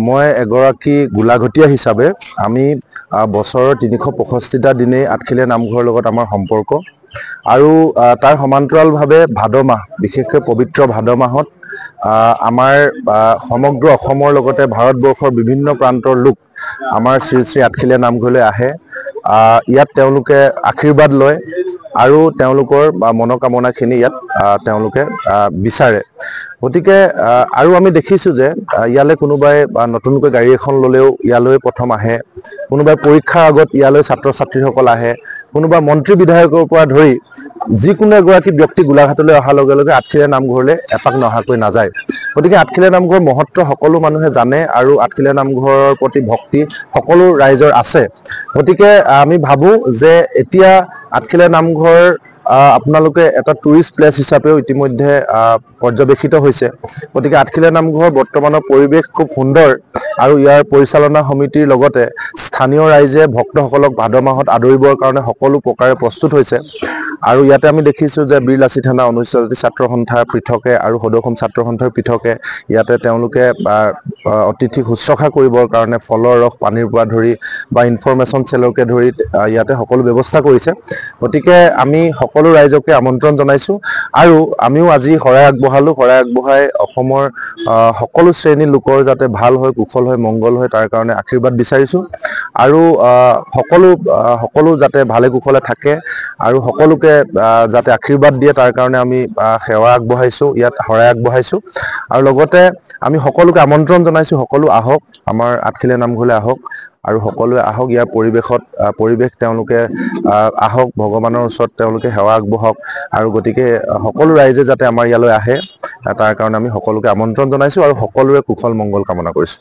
মই এগৰাকী গোলাঘটীয়া হিচাপে আমি বছৰৰ 365টা দিনেই আঠখেলীয়া নামঘৰৰ লগত আমাৰ সম্পৰ্ক আৰু তাৰ সমান্তৰালভাৱে ভাদ মাহ বিশেষকৈ পবিত্ৰ ভাদ মাহত আমাৰ সমগ্ৰ অসমৰ লগতে ভাৰতবৰ্ষৰ বিভিন্ন প্ৰান্তৰ লোক আমাৰ শ্ৰী শ্ৰী আঠখেলীয়া নামঘৰলৈ আহে। ইয়াত তেওঁলোকে আশীৰ্বাদ লয় আৰু তেওঁলোকৰ মনোকামনাখিনি ইয়াত তেওঁলোকে বিচাৰে। গতিকে আৰু আমি দেখিছোঁ যে ইয়ালৈ কোনোবাই নতুনকৈ গাড়ী এখন ল'লেও ইয়ালৈ প্ৰথম আহে, কোনোবাই পৰীক্ষাৰ আগত ইয়ালৈ ছাত্ৰ ছাত্ৰীসকল আহে, কোনোবা মন্ত্ৰী বিধায়কৰ পৰা ধৰি যিকোনো এগৰাকী ব্যক্তি গোলাঘাটলৈ অহাৰ লগে লগে আঠখেলীয়া নামঘৰলৈ এপাক নহাকৈ নাযায়। গতিকে আঠখেলীয়া নামঘৰৰ মহত্ব সকলো মানুহে জানে আৰু আঠখেলীয়া নামঘৰৰ প্ৰতি ভক্তি সকলো ৰাইজৰ আছে। গতিকে আমি ভাবোঁ যে এতিয়া আঠখেলীয়া নামঘৰ আপোনালোকে এটা টুৰিষ্ট প্লেচ হিচাপেও ইতিমধ্যে পৰ্যবেক্ষিত হৈছে। গতিকে আঠখেলীয়া নামঘৰৰ বৰ্তমানৰ পৰিৱেশ খুব সুন্দৰ আৰু ইয়াৰ পৰিচালনা সমিতিৰ লগতে স্থানীয় ৰাইজে ভক্তসকলক ভাদ মাহত আদৰিবৰ কাৰণে সকলো প্ৰকাৰে প্ৰস্তুত হৈছে। আৰু ইয়াতে আমি দেখিছোঁ যে বীৰ লাচিত থানা অনুসূচিত ছাত্ৰ সন্থাৰ পৃথকে আৰু সদৌ-অসম ছাত্ৰ সন্থাৰ পৃথকে ইয়াতে তেওঁলোকে অতিথিক শুশ্ৰূষা কৰিবৰ কাৰণে ফলৰ ৰস পানীৰ পৰা ধৰি বা ইনফৰমেশ্যন চেলকে ধৰি ইয়াতে সকলো ব্যৱস্থা কৰিছে। গতিকে আমি সকলো ৰাইজকে আমন্ত্ৰণ জনাইছোঁ আৰু আমিও আজি শৰাই আগবঢ়ালোঁ। শৰাই আগবঢ়াই অসমৰ সকলো শ্ৰেণীৰ লোকৰ যাতে ভাল হয়, কুশল হয়, মংগল হয় তাৰ কাৰণে আশীৰ্বাদ বিচাৰিছোঁ আৰু সকলো যাতে ভালে কুশলে থাকে আৰু সকলোকে যাতে আশীৰ্বাদ দিয়ে তাৰ কাৰণে আমি সেৱা আগবঢ়াইছোঁ, ইয়াত শৰাই আগবঢ়াইছোঁ আৰু লগতে আমি সকলোকে আমন্ত্ৰণ জনাইছোঁ, সকলো আহক আমাৰ আঠখেলীয়া নামঘৰলৈ আহক আৰু সকলোৱে আহক। ইয়াৰ পৰিৱেশ তেওঁলোকে আহক, ভগৱানৰ ওচৰত তেওঁলোকে সেৱা আগবঢ়াওক আৰু গতিকে সকলো ৰাইজে যাতে আমাৰ ইয়ালৈ আহে তাৰ কাৰণে আমি সকলোকে আমন্ত্ৰণ জনাইছোঁ আৰু সকলোৰে কুশল মংগল কামনা কৰিছোঁ।